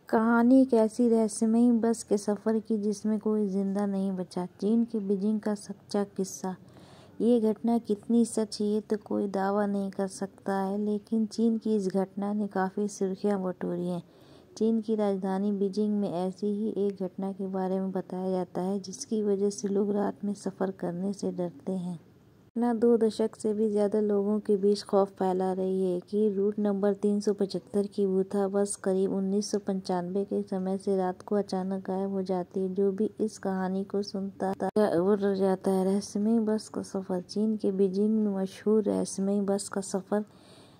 कहानी एक ऐसी रहस्यमयी बस के सफ़र की जिसमें कोई जिंदा नहीं बचा। चीन के बीजिंग का सच्चा किस्सा। ये घटना कितनी सच है ये तो कोई दावा नहीं कर सकता है, लेकिन चीन की इस घटना ने काफ़ी सुर्खियां बटोरी हैं। चीन की राजधानी बीजिंग में ऐसी ही एक घटना के बारे में बताया जाता है जिसकी वजह से लोग रात में सफ़र करने से डरते हैं। घटना 2 दशक से भी ज़्यादा लोगों के बीच खौफ फैला रही है कि रूट नंबर 375 की वुथा बस करीब 1995 के समय से रात को अचानक गायब हो जाती है। जो भी इस कहानी को सुनता है वो डर जाता है। रहस्यमयी बस का सफ़र। चीन के बीजिंग में मशहूर रहस्यमयी बस का सफ़र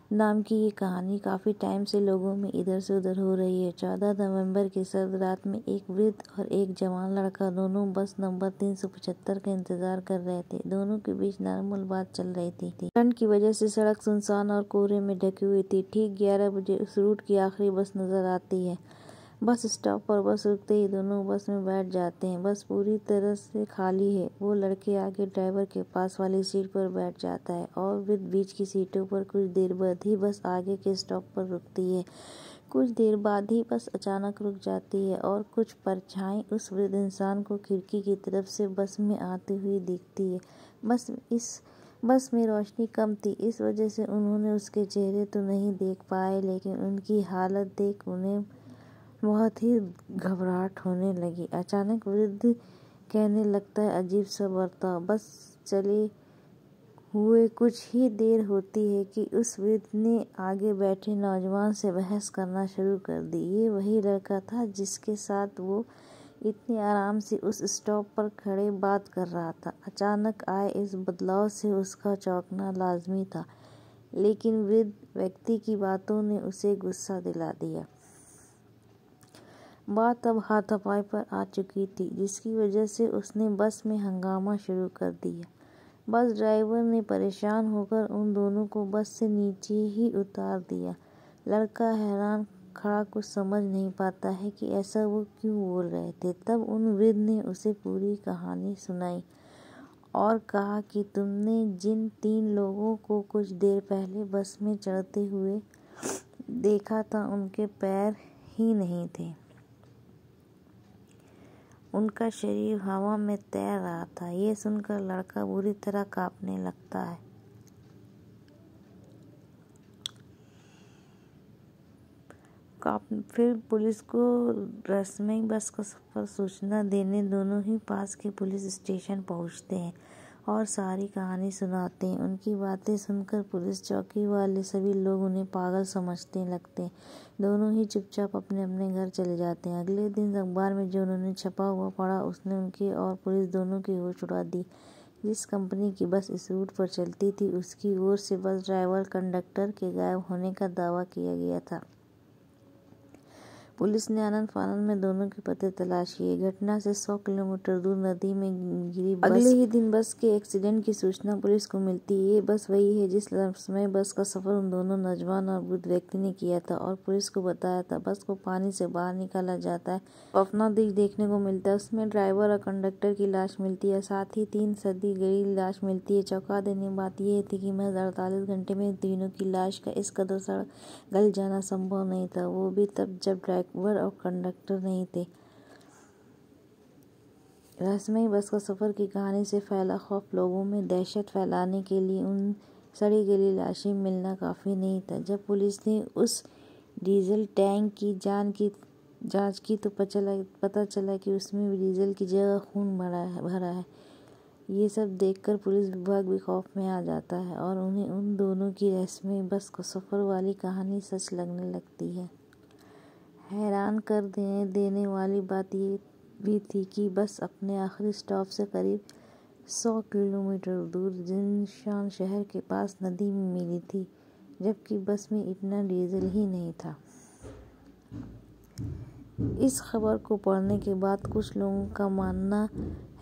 नाम की ये कहानी काफ़ी टाइम से लोगों में इधर से उधर हो रही है। 14 नवंबर की सर्द रात में एक वृद्ध और एक जवान लड़का दोनों बस नंबर 375 का इंतजार कर रहे थे। दोनों के बीच नॉर्मल बात चल रही थी। ठंड की वजह से सड़क सुनसान और कोहरे में ढकी हुई थी। ठीक 11 बजे उस रूट की आखिरी बस नजर आती है। बस स्टॉप पर बस रुकते ही दोनों बस में बैठ जाते हैं। बस पूरी तरह से खाली है। वो लड़के आगे ड्राइवर के पास वाली सीट पर बैठ जाता है और वृद्ध बीच की सीटों पर। कुछ देर बाद ही बस आगे के स्टॉप पर रुकती है। कुछ देर बाद ही बस अचानक रुक जाती है और कुछ परछाई उस वृद्ध इंसान को खिड़की की तरफ से बस में आती हुई दिखती है। बस में रोशनी कम थी, इस वजह से उन्होंने उसके चेहरे तो नहीं देख पाए, लेकिन उनकी हालत देख उन्हें बहुत ही घबराहट होने लगी। अचानक वृद्ध कहने लगता है, अजीब सा बर्ताव। बस चले हुए कुछ ही देर होती है कि उस वृद्ध ने आगे बैठे नौजवान से बहस करना शुरू कर दी। ये वही लड़का था जिसके साथ वो इतने आराम से उस स्टॉप पर खड़े बात कर रहा था। अचानक आए इस बदलाव से उसका चौंकना लाजमी था, लेकिन वृद्ध व्यक्ति की बातों ने उसे गुस्सा दिला दिया। बात अब हाथापाई पर आ चुकी थी, जिसकी वजह से उसने बस में हंगामा शुरू कर दिया। बस ड्राइवर ने परेशान होकर उन दोनों को बस से नीचे ही उतार दिया। लड़का हैरान खड़ा कुछ समझ नहीं पाता है कि ऐसा वो क्यों बोल रहे थे। तब उन वृद्ध ने उसे पूरी कहानी सुनाई और कहा कि तुमने जिन 3 लोगों को कुछ देर पहले बस में चढ़ते हुए देखा था उनके पैर ही नहीं थे, उनका शरीर हवा में तैर रहा था। ये सुनकर लड़का बुरी तरह कांपने लगता है। फिर पुलिस को रहस्यमयी बस का सफर सूचना देने दोनों ही पास के पुलिस स्टेशन पहुंचते हैं और सारी कहानी सुनाते हैं। उनकी बातें सुनकर पुलिस चौकी वाले सभी लोग उन्हें पागल समझने लगते हैं। दोनों ही चुपचाप अपने अपने घर चले जाते हैं। अगले दिन अखबार में जो उन्होंने छपा हुआ पढ़ा उसने उनकी और पुलिस दोनों की होश उड़ा दी। जिस कंपनी की बस इस रूट पर चलती थी उसकी ओर से बस ड्राइवर कंडक्टर के गायब होने का दावा किया गया था। पुलिस ने आनन फानन में दोनों के पते तलाश किए। घटना से 100 किलोमीटर दूर नदी में गिरी बस। अगले ही दिन बस के एक्सीडेंट की सूचना पुलिस को मिलती है। ये बस वही है जिस समय बस का सफर उन दोनों नौजवान और वृद्ध व्यक्ति ने किया था और पुलिस को बताया था। बस को पानी से बाहर निकाला जाता है, अपना दृश्य देखने को मिलता है। उसमें ड्राइवर और कंडक्टर की लाश मिलती है, साथ ही 3 सदी गई लाश मिलती है। चौंका देने बात यह थी कि महज 48 घंटे में तीनों की लाश का इस कदर गल जाना संभव नहीं था, वो भी तब जब ड्राइवर और कंडक्टर नहीं थे। रहस्यमयी बस का सफर की कहानी से फैला खौफ लोगों में दहशत फैलाने के लिए उन सड़ी गली लाशें मिलना काफ़ी नहीं था। जब पुलिस ने उस डीजल टैंक की जांच की तो पता चला कि उसमें भी डीजल की जगह खून भरा है। ये सब देखकर पुलिस विभाग भी खौफ में आ जाता है और उन्हें उन दोनों की रहस्यमयी बस का सफ़र वाली कहानी सच लगने लगती है। हैरान कर देने वाली बात ये भी थी कि बस अपने आखिरी स्टॉप से करीब 100 किलोमीटर दूर जिनशान शहर के पास नदी में मिली थी, जबकि बस में इतना डीजल ही नहीं था। इस खबर को पढ़ने के बाद कुछ लोगों का मानना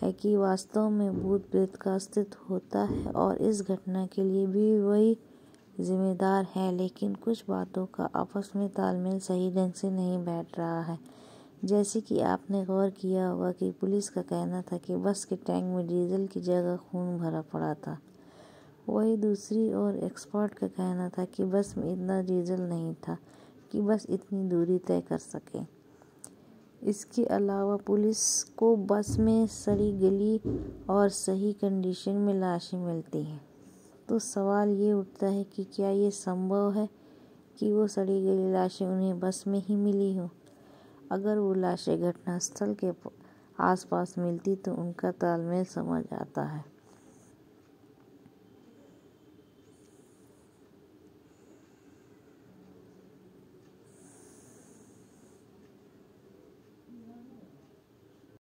है कि वास्तव में भूत प्रेत का अस्तित्व होता है और इस घटना के लिए भी वही जिम्मेदार है, लेकिन कुछ बातों का आपस में तालमेल सही ढंग से नहीं बैठ रहा है। जैसे कि आपने गौर किया होगा कि पुलिस का कहना था कि बस के टैंक में डीजल की जगह खून भरा पड़ा था, वही दूसरी ओर एक्सपर्ट का कहना था कि बस में इतना डीजल नहीं था कि बस इतनी दूरी तय कर सके। इसके अलावा पुलिस को बस में सड़ी गली और सही कंडीशन में लाशें मिलती हैं। तो सवाल ये उठता है कि क्या ये संभव है कि वो सड़ी गली लाशें उन्हें बस में ही मिली हो? अगर वो लाशें घटनास्थल के आसपास मिलती तो उनका तालमेल समझ आता है।